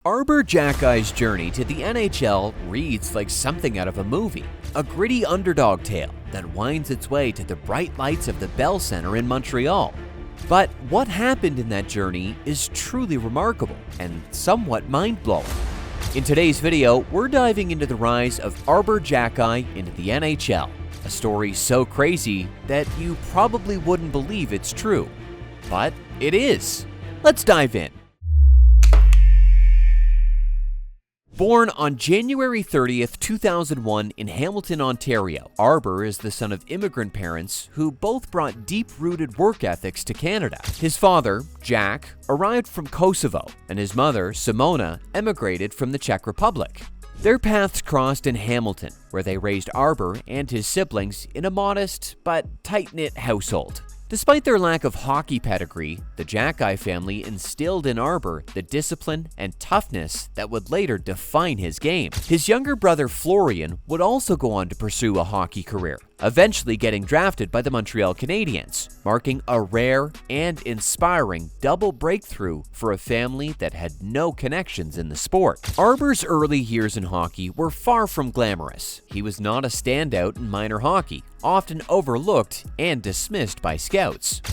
Arber Xhekaj's journey to the NHL reads like something out of a movie, a gritty underdog tale that winds its way to the bright lights of the Bell Centre in Montreal. But what happened in that journey is truly remarkable and somewhat mind-blowing. In today's video, we're diving into the rise of Arber Xhekaj into the NHL, a story so crazy that you probably wouldn't believe it's true. But it is. Let's dive in. Born on January 30th, 2001 in Hamilton, Ontario, Arber is the son of immigrant parents who both brought deep-rooted work ethics to Canada. His father, Jack, arrived from Kosovo, and his mother, Simona, emigrated from the Czech Republic. Their paths crossed in Hamilton, where they raised Arber and his siblings in a modest but tight-knit household. Despite their lack of hockey pedigree, the Xhekaj family instilled in Arber the discipline and toughness that would later define his game. His younger brother Florian would also go on to pursue a hockey career, eventually getting drafted by the Montreal Canadiens, marking a rare and inspiring double breakthrough for a family that had no connections in the sport. Arber's early years in hockey were far from glamorous. He was not a standout in minor hockey, often overlooked and dismissed by scouts.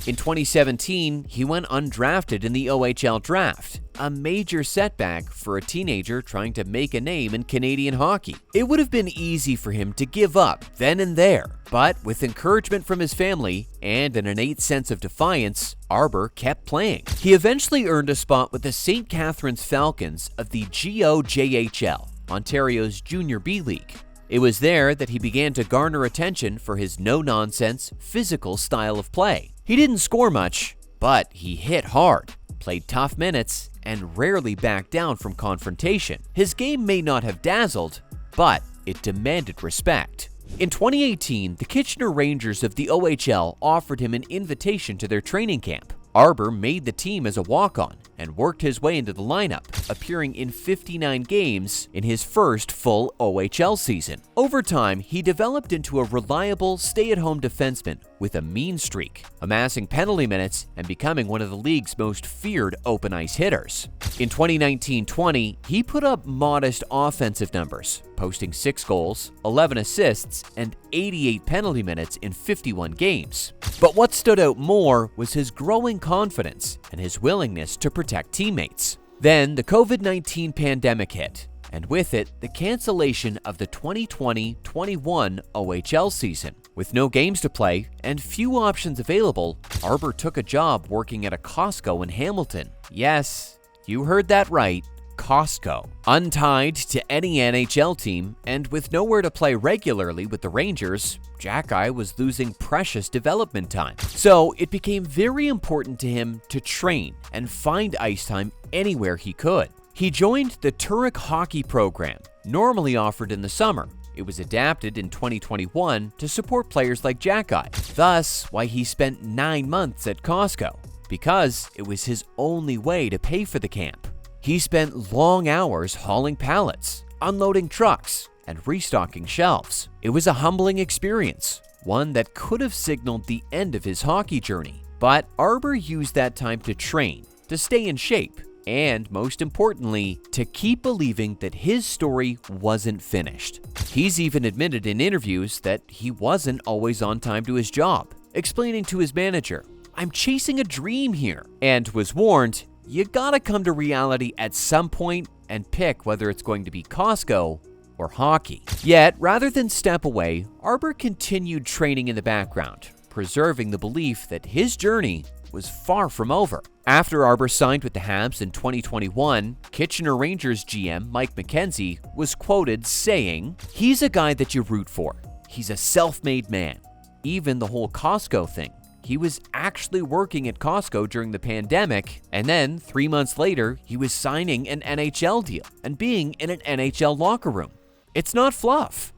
In 2017, he went undrafted in the OHL draft, a major setback for a teenager trying to make a name in Canadian hockey. It would have been easy for him to give up then and there, but with encouragement from his family and an innate sense of defiance, Arber kept playing. He eventually earned a spot with the St. Catharines Falcons of the OHL, Ontario's Junior B League. It was there that he began to garner attention for his no-nonsense, physical style of play. He didn't score much, but he hit hard, played tough minutes, and rarely backed down from confrontation. His game may not have dazzled, but it demanded respect. In 2018, the Kitchener Rangers of the OHL offered him an invitation to their training camp. Arber made the team as a walk-on and worked his way into the lineup, appearing in 59 games in his first full OHL season. Over time, he developed into a reliable, stay-at-home defenseman with a mean streak, amassing penalty minutes and becoming one of the league's most feared open-ice hitters. In 2019-20, he put up modest offensive numbers, posting 6 goals, 11 assists, and 88 penalty minutes in 51 games. But what stood out more was his growing confidence and his willingness to protect teammates. Then the COVID-19 pandemic hit, and with it, the cancellation of the 2020-21 OHL season. With no games to play and few options available, Arber took a job working at a Costco in Hamilton. Yes, you heard that right. Costco. Untied to any NHL team and with nowhere to play regularly with the Rangers, Xhekaj was losing precious development time. So it became very important to him to train and find ice time anywhere he could. He joined the Turek hockey program, normally offered in the summer. It was adapted in 2021 to support players like Xhekaj, thus why he spent 9 months at Costco, because it was his only way to pay for the camp. He spent long hours hauling pallets, unloading trucks, and restocking shelves. It was a humbling experience, one that could have signaled the end of his hockey journey. But Arber used that time to train, to stay in shape, and most importantly, to keep believing that his story wasn't finished. He's even admitted in interviews that he wasn't always on time to his job, explaining to his manager, "I'm chasing a dream here," and was warned, you gotta come to reality at some point and pick whether it's going to be Costco or hockey. Yet, rather than step away, Arber continued training in the background, preserving the belief that his journey was far from over. After Arber signed with the Habs in 2021, Kitchener Rangers GM Mike McKenzie was quoted saying, "He's a guy that you root for. He's a self-made man." Even the whole Costco thing. He was actually working at Costco during the pandemic, and then 3 months later, he was signing an NHL deal and being in an NHL locker room. It's not fluff.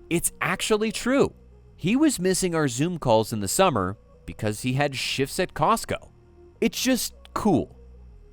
It's actually true. He was missing our Zoom calls in the summer because he had shifts at Costco. It's just cool.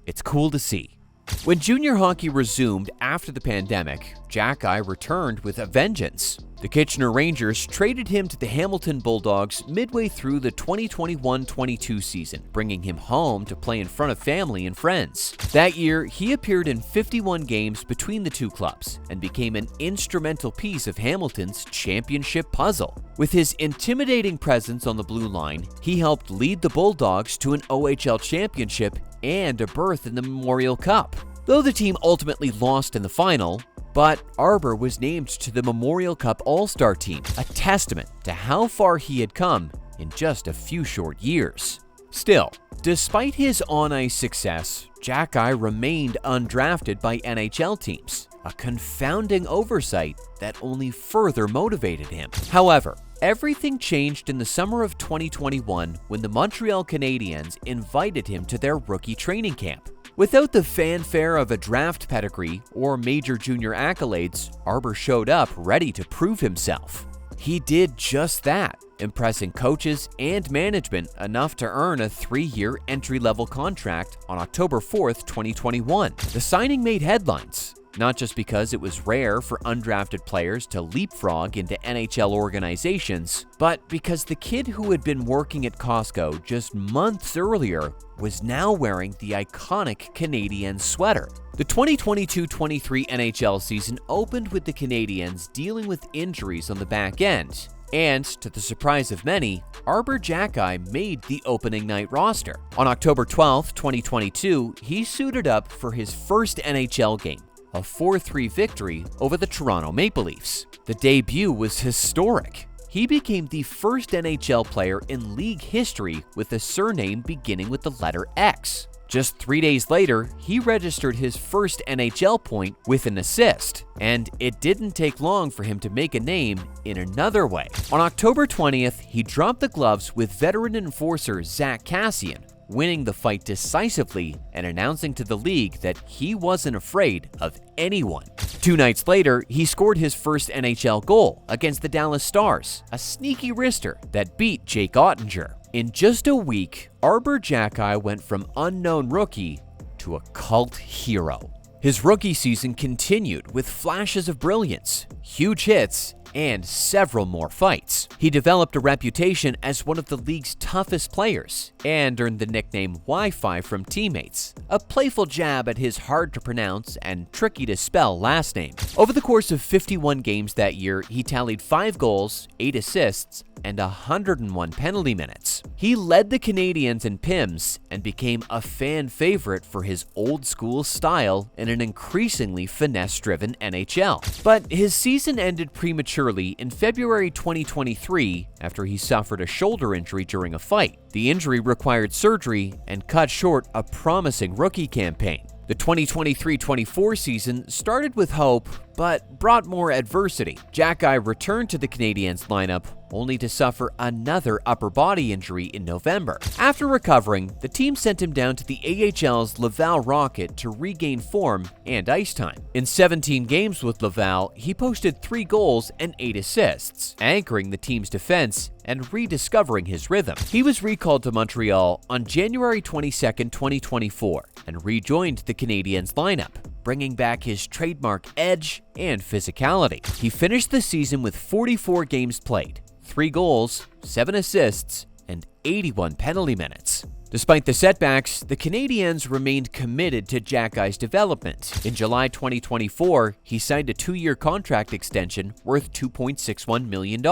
It's cool to see. When junior hockey resumed after the pandemic, Xhekaj returned with a vengeance. The Kitchener Rangers traded him to the Hamilton Bulldogs midway through the 2021-22 season, bringing him home to play in front of family and friends. That year, he appeared in 51 games between the two clubs and became an instrumental piece of Hamilton's championship puzzle. With his intimidating presence on the blue line, he helped lead the Bulldogs to an OHL championship and a berth in the Memorial Cup. Though the team ultimately lost in the final, but Arber was named to the Memorial Cup All-Star team, a testament to how far he had come in just a few short years. Still, despite his on-ice success, Xhekaj remained undrafted by NHL teams, a confounding oversight that only further motivated him. However, everything changed in the summer of 2021 when the Montreal Canadiens invited him to their rookie training camp. Without the fanfare of a draft pedigree or major junior accolades, Arber showed up ready to prove himself. He did just that, impressing coaches and management enough to earn a 3-year entry-level contract on October 4th, 2021. The signing made headlines, not just because it was rare for undrafted players to leapfrog into NHL organizations, but because the kid who had been working at Costco just months earlier was now wearing the iconic Canadiens sweater. The 2022-23 NHL season opened with the Canadiens dealing with injuries on the back end, and to the surprise of many, Arber Xhekaj made the opening night roster. On October 12, 2022, he suited up for his first NHL game, a 4-3 victory over the Toronto Maple Leafs. The debut was historic. He became the first NHL player in league history with a surname beginning with the letter X. Just 3 days later, he registered his first NHL point with an assist, and it didn't take long for him to make a name in another way. On October 20th, he dropped the gloves with veteran enforcer Zack Kassian, winning the fight decisively and announcing to the league that he wasn't afraid of anyone. 2 nights later, he scored his first NHL goal against the Dallas Stars, a sneaky wrister that beat Jake Ottinger. In just a week, Arber Xhekaj went from unknown rookie to a cult hero. His rookie season continued with flashes of brilliance, huge hits, and several more fights. He developed a reputation as one of the league's toughest players and earned the nickname Wi-Fi from teammates, a playful jab at his hard-to-pronounce and tricky-to-spell last name. Over the course of 51 games that year, he tallied 5 goals, 8 assists, and 101 penalty minutes. He led the Canadiens in PIMS and became a fan favorite for his old-school style in an increasingly finesse-driven NHL. But his season ended prematurely in February 2023 after he suffered a shoulder injury during a fight. The injury required surgery and cut short a promising rookie campaign. The 2023-24 season started with hope, but brought more adversity. Xhekaj returned to the Canadiens lineup, only to suffer another upper body injury in November. After recovering, the team sent him down to the AHL's Laval Rocket to regain form and ice time. In 17 games with Laval, he posted 3 goals and 8 assists, anchoring the team's defense and rediscovering his rhythm. He was recalled to Montreal on January 22, 2024, and rejoined the Canadiens lineup, bringing back his trademark edge and physicality. He finished the season with 44 games played, 3 goals, 7 assists, and 81 penalty minutes. Despite the setbacks, the Canadiens remained committed to Xhekaj's development. In July 2024, he signed a 2-year contract extension worth $2.61 million,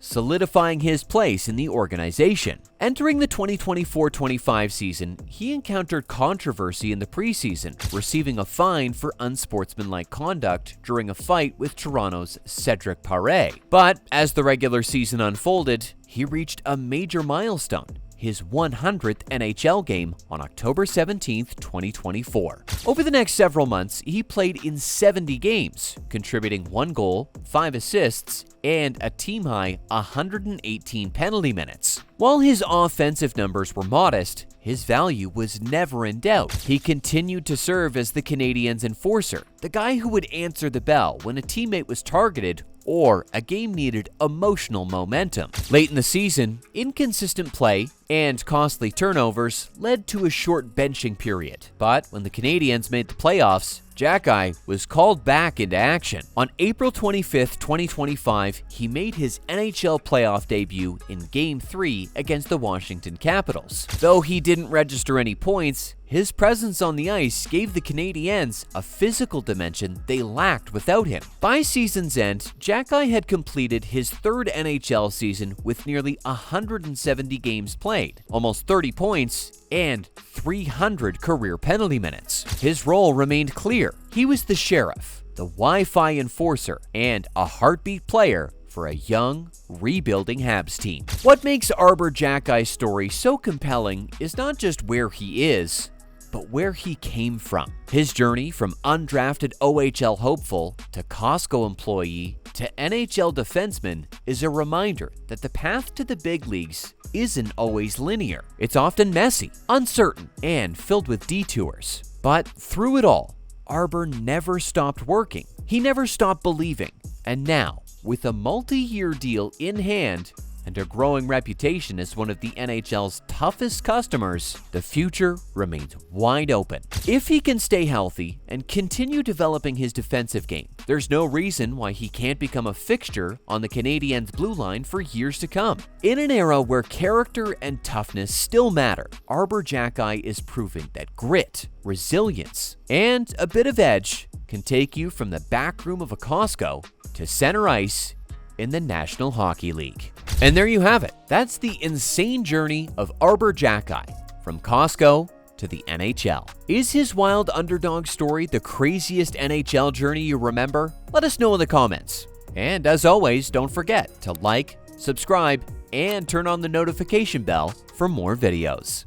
solidifying his place in the organization. Entering the 2024-25 season, he encountered controversy in the preseason, receiving a fine for unsportsmanlike conduct during a fight with Toronto's Cedric Paré. But as the regular season unfolded, he reached a major milestone: his 100th NHL game on October 17, 2024. Over the next several months, he played in 70 games, contributing 1 goal, 5 assists, and a team-high 118 penalty minutes. While his offensive numbers were modest, his value was never in doubt. He continued to serve as the Canadiens' enforcer, the guy who would answer the bell when a teammate was targeted or a game needed emotional momentum. Late in the season, inconsistent play, and costly turnovers led to a short benching period. But when the Canadiens made the playoffs, Xhekaj was called back into action. On April 25, 2025, he made his NHL playoff debut in Game 3 against the Washington Capitals. Though he didn't register any points, his presence on the ice gave the Canadiens a physical dimension they lacked without him. By season's end, Xhekaj had completed his third NHL season with nearly 170 games played, almost 30 points, and 300 career penalty minutes. His role remained clear. He was the sheriff, the Wi-Fi enforcer, and a heartbeat player for a young, rebuilding Habs team. What makes Arber Xhekaj's story so compelling is not just where he is, but where he came from. His journey from undrafted OHL hopeful to Costco employee to NHL defenseman is a reminder that the path to the big leagues isn't always linear. It's often messy, uncertain, and filled with detours. But through it all, Arber never stopped working. He never stopped believing. And now, with a multi-year deal in hand and a growing reputation as one of the NHL's toughest customers, the future remains wide open. If he can stay healthy and continue developing his defensive game, there's no reason why he can't become a fixture on the Canadiens' blue line for years to come. In an era where character and toughness still matter, Arber Xhekaj is proving that grit, resilience, and a bit of edge can take you from the back room of a Costco to center ice in the National Hockey League. And there you have it. That's the insane journey of Arber Xhekaj from Costco to the NHL. Is his wild underdog story the craziest NHL journey you remember? Let us know in the comments. And as always, don't forget to like, subscribe, and turn on the notification bell for more videos.